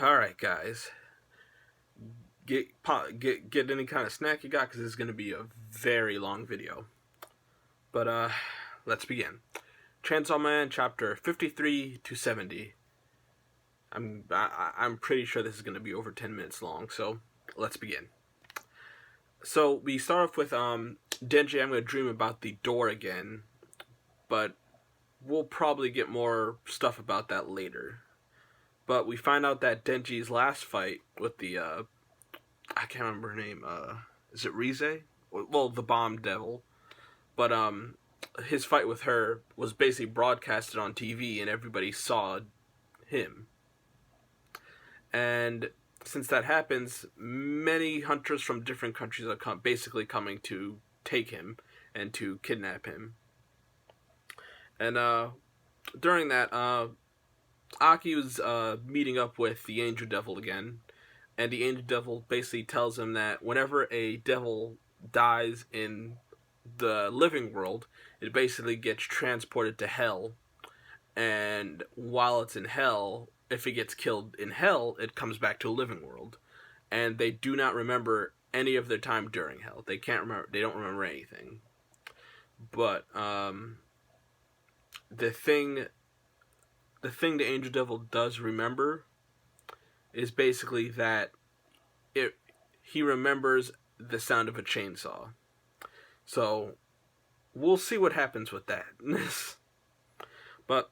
All right, guys, get any kind of snack you got because this is going to be a very long video. But let's begin. Chainsaw Man, chapter 53 to 70. I'm pretty sure this is going to be over 10 minutes long, so let's begin. So we start off with Denji. I'm going to dream about the door again, but we'll probably get more stuff about that later. But we find out that Denji's last fight with the I can't remember her name. Is it Rize? Well, the bomb devil. But his fight with her was basically broadcasted on TV, and everybody saw him. And since that happens, many hunters from different countries are basically coming to take him and to kidnap him. And during that, Aki was meeting up with the Angel Devil again, and the Angel Devil basically tells him that whenever a devil dies in the living world, it basically gets transported to hell, and while it's in hell, if it gets killed in hell, it comes back to a living world, and they do not remember any of their time during hell. They don't remember anything. But the thing the Angel Devil does remember is basically that he remembers the sound of a chainsaw. So we'll see what happens with that. But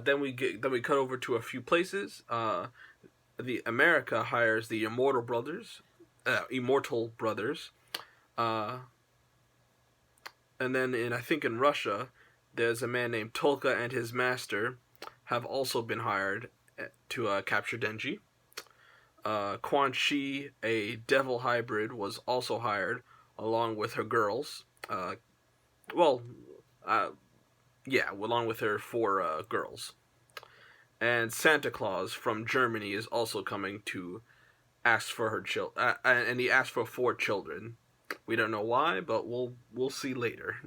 then we cut over to a few places. The America hires the Immortal Brothers, and then I think in Russia, there's a man named Tolka and his master have also been hired to capture Denji. Quianxi, a devil hybrid, was also hired along with her girls. Along with her 4 girls. And Santa Claus from Germany is also coming to ask for her and he asked for 4 children. We don't know why, but we'll see later.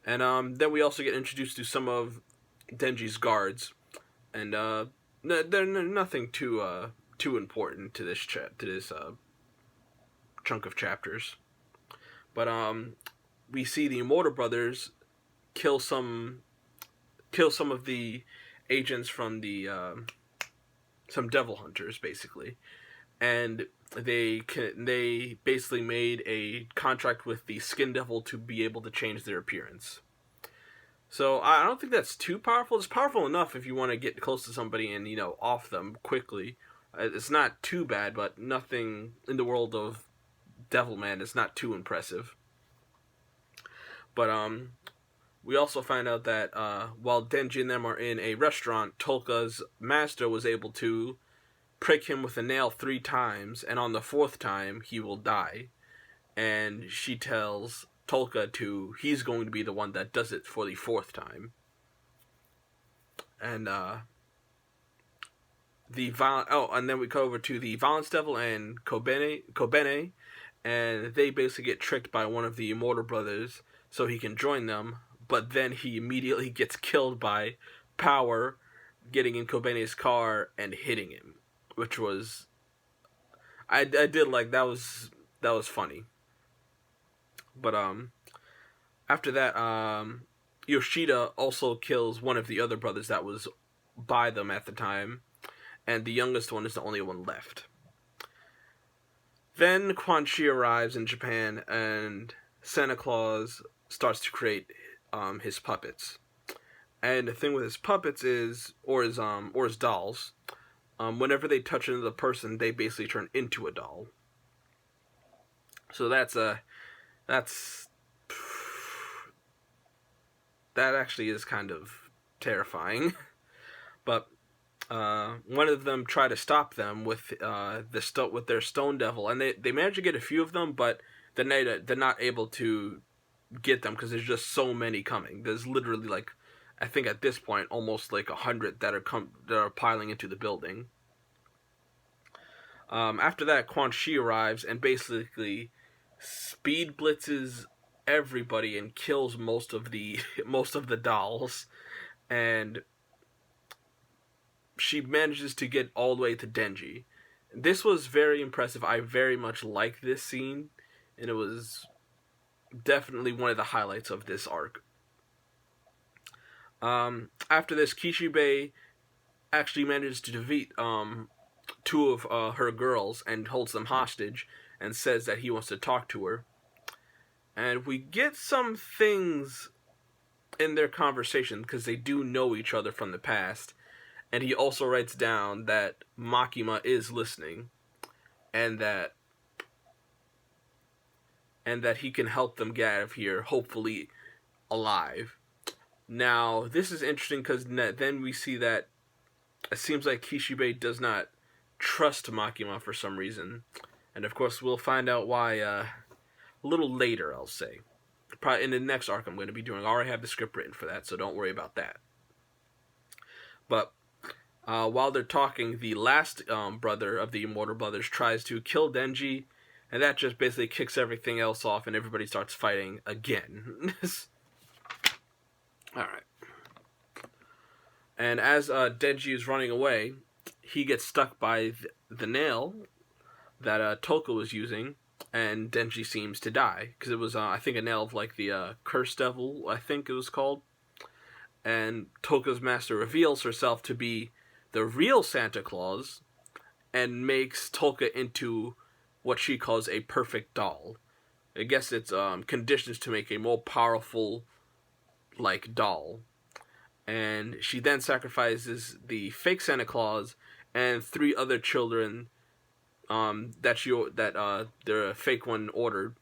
And then we also get introduced to some of Denji's guards, and they're nothing too important to this chunk of chapters. But we see the Immortal Brothers kill some of the agents from the some devil hunters, basically, and they basically made a contract with the Skin Devil to be able to change their appearance. So I don't think that's too powerful. It's powerful enough if you want to get close to somebody and off them quickly. It's not too bad, but nothing in the world of Devilman is not too impressive. But we also find out that while Denji and them are in a restaurant, Tolka's master was able to prick him with a nail 3 times, and on the 4th time he will die. And she tells Tolka he's going to be the one that does it for the 4th time. And and then we go over to the Violence Devil and Kobene, and they basically get tricked by one of the Immortal Brothers so he can join them, but then he immediately gets killed by Power getting in Kobene's car and hitting him, which was I did like that was funny. But after that, Yoshida also kills one of the other brothers that was by them at the time, and the youngest one is the only one left. Then Quianxi arrives in Japan, and Santa Claus starts to create his puppets. And the thing with his puppets is, or his dolls, whenever they touch another person, they basically turn into a doll. So that actually is kind of terrifying. But one of them tried to stop them with their Stone Devil, and they managed to get a few of them, but they're not able to get them because there's just so many coming. There's literally I think at this point almost 100 that are piling into the building. After that, Quianxi arrives and basically speed blitzes everybody and kills most of the dolls, and she manages to get all the way to Denji. This was very impressive. I very much like this scene, and it was definitely one of the highlights of this arc. After this, Kishibe actually manages to defeat two of her girls and holds them hostage and says that he wants to talk to her. And we get some things in their conversation because they do know each other from the past. And he also writes down that Makima is listening and that he can help them get out of here, hopefully alive. Now, this is interesting because then we see that it seems like Kishibe does not trust Makima for some reason. And of course, we'll find out why a little later, I'll say. Probably in the next arc I'm going to be doing. I already have the script written for that, so don't worry about that. But while they're talking, the last brother of the Immortal Brothers tries to kill Denji, and that just basically kicks everything else off, and everybody starts fighting again. Alright. And as Denji is running away, he gets stuck by the nail that Toka was using, and Denji seems to die. Because it was, I think, a nail of, like, the Curse Devil, I think it was called. And Toka's master reveals herself to be the real Santa Claus, and makes Toka into what she calls a perfect doll. I guess it's conditions to make a more powerful, like, doll. And she then sacrifices the fake Santa Claus and 3 other children that the fake one ordered,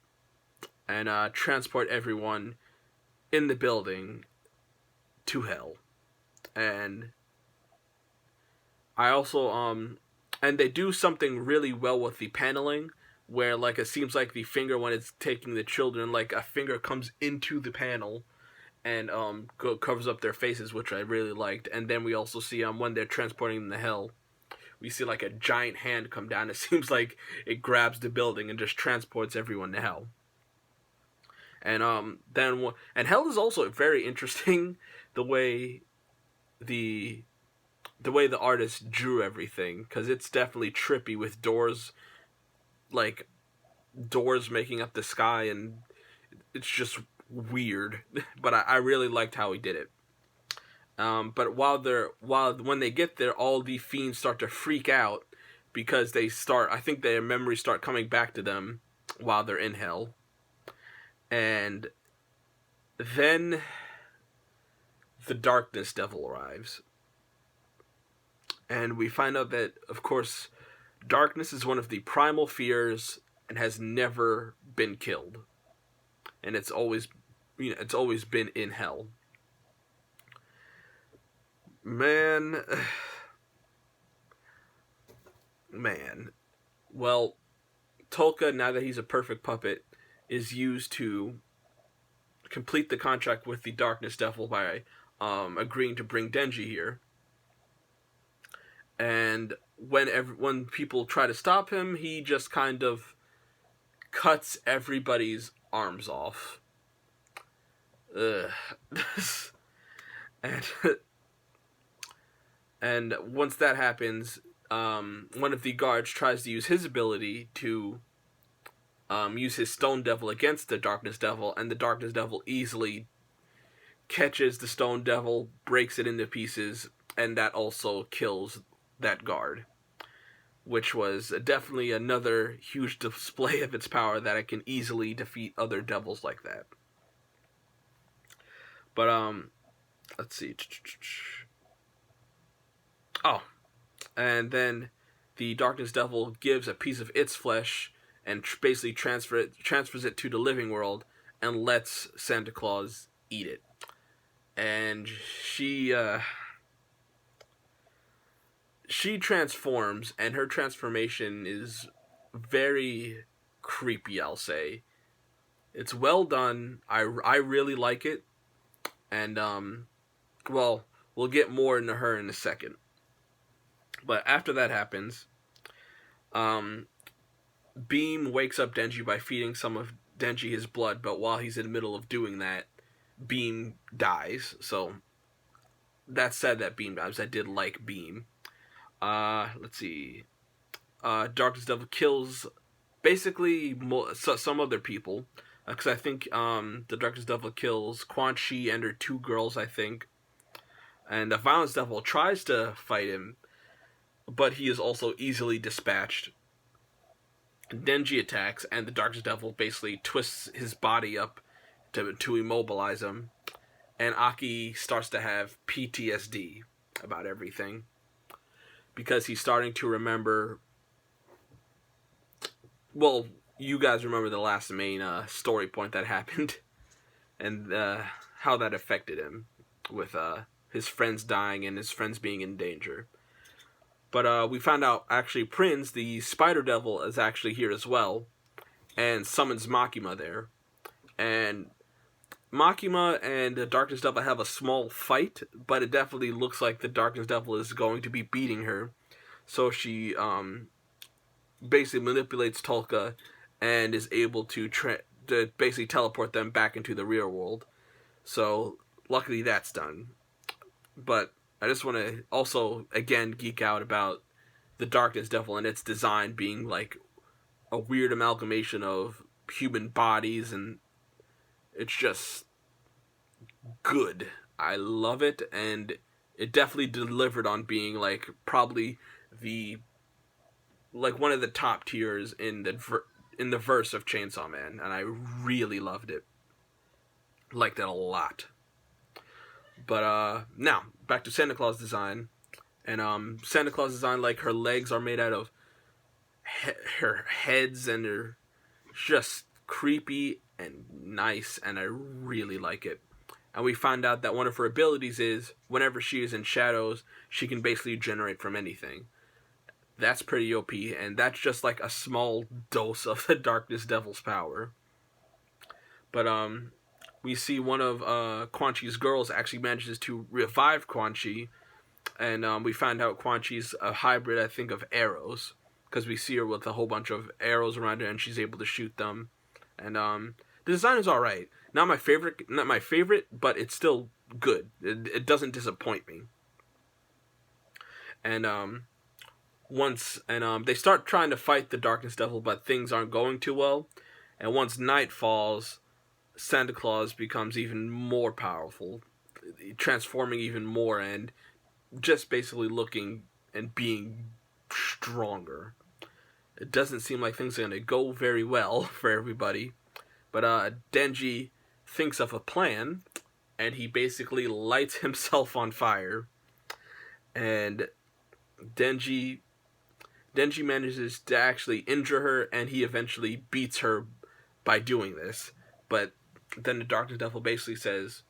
and transport everyone in the building to hell. And I also and they do something really well with the paneling, where, like, it seems like the finger, when it's taking the children, like, a finger comes into the panel and covers up their faces, which I really liked. And then we also see when they're transporting them to hell, we see, like, a giant hand come down. It seems like it grabs the building and just transports everyone to hell. And and hell is also very interesting, the way the artist drew everything, because it's definitely trippy with doors making up the sky, and it's just weird. But I really liked how he did it. But when they get there, all the fiends start to freak out because I think their memories start coming back to them while they're in hell. And then the Darkness Devil arrives. And we find out that, of course, darkness is one of the primal fears and has never been killed. And it's always been in hell. Man. Well, Tolka, now that he's a perfect puppet, is used to complete the contract with the Darkness Devil by agreeing to bring Denji here. And when people try to stop him, he just kind of cuts everybody's arms off. Ugh. And once that happens, one of the guards tries to use his ability to use his Stone Devil against the Darkness Devil, and the Darkness Devil easily catches the Stone Devil, breaks it into pieces, and that also kills that guard, which was definitely another huge display of its power, that it can easily defeat other devils like that. But let's see. Oh, and then the Darkness Devil gives a piece of its flesh and basically transfers it to the living world and lets Santa Claus eat it. And she transforms, and her transformation is very creepy, I'll say. It's well done. I really like it. And, well, we'll get more into her in a second. But after that happens, Beam wakes up Denji by feeding some of Denji his blood, but while he's in the middle of doing that, Beam dies. So, that's sad that Beam dies. I did like Beam. Let's see. Darkness Devil kills basically some other people. Because I think the Darkness Devil kills Quianxi and her two girls, I think. And the Violence Devil tries to fight him, but he is also easily dispatched. Denji attacks, and the Darkness Devil basically twists his body up to immobilize him. And Aki starts to have PTSD about everything. Because he's starting to remember... Well, you guys remember the last main story point that happened. And how that affected him. With his friends dying and his friends being in danger. But we found out, actually, Prince, the Spider Devil, is actually here as well. And summons Makima there. And Makima and the Darkness Devil have a small fight, but it definitely looks like the Darkness Devil is going to be beating her. So she basically manipulates Tolka and is able to basically teleport them back into the real world. So luckily that's done. But I just want to also, again, geek out about the Darkness Devil and its design being like a weird amalgamation of human bodies, and it's just good. I love it, and it definitely delivered on being like probably one of the top tiers in the verse of Chainsaw Man, and I really loved it. Liked it a lot. But now back to Santa Claus design, and Santa Claus design, like, her legs are made out of her heads, and they're just creepy and nice, and I really like it. And we find out that one of her abilities is whenever she is in shadows, she can basically generate from anything. That's pretty OP, and that's just like a small dose of the Darkness Devil's power. But we see one of Quianxi's girls actually manages to revive Quianxi, and we find out Quianxi's a hybrid, I think, of arrows, because we see her with a whole bunch of arrows around her, and she's able to shoot them. And the design is all right. Not my favorite, but it's still good. It doesn't disappoint me. And they start trying to fight the Darkness Devil, but things aren't going too well. And once night falls, Santa Claus becomes even more powerful, transforming even more, and just basically looking and being stronger. It doesn't seem like things are going to go very well for everybody. But Denji thinks of a plan, and he basically lights himself on fire. And Denji manages to actually injure her, and he eventually beats her by doing this. But then the Darkness Devil basically says,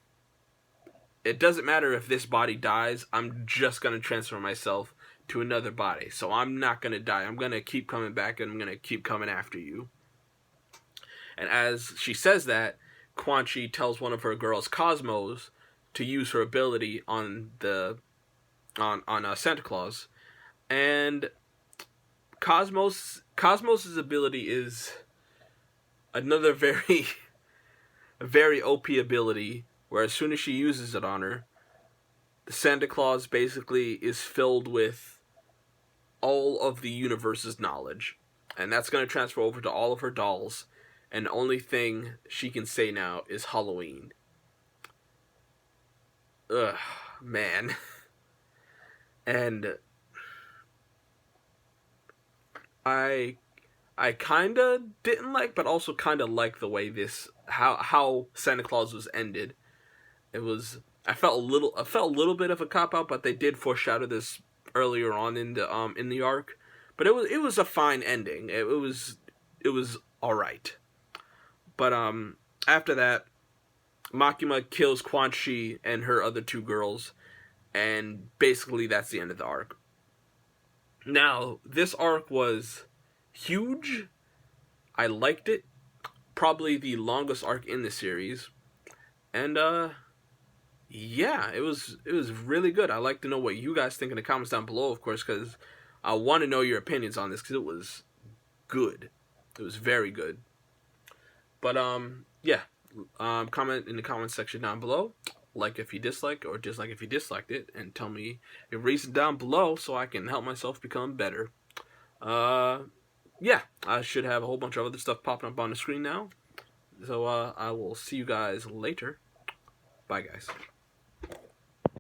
it doesn't matter if this body dies, I'm just going to transfer myself to another body. So I'm not going to die. I'm going to keep coming back, and I'm going to keep coming after you. And as she says that, Quianxi tells one of her girls, Cosmos, to use her ability on Santa Claus. And Cosmos' ability is another very OP ability, where as soon as she uses it on her, Santa Claus basically is filled with all of the universe's knowledge. And that's going to transfer over to all of her dolls. And the only thing she can say now is Halloween. Ugh, man. And I kinda didn't like, but also kinda like the way how Santa Claus was ended. I felt a little bit of a cop out, but they did foreshadow this earlier on in the arc. But it was a fine ending. It was all right. But after that, Makima kills Quianxi and her other two girls, and basically that's the end of the arc. Now, this arc was huge. I liked it. Probably the longest arc in the series. And yeah, it was really good. I'd like to know what you guys think in the comments down below, of course, because I want to know your opinions on this, because it was good. It was very good. But yeah, comment in the comment section down below. like if you dislike, or dislike if you disliked it, and tell me your reason down below so I can help myself become better. Yeah, I should have a whole bunch of other stuff popping up on the screen now. So I will see you guys later. Bye, guys.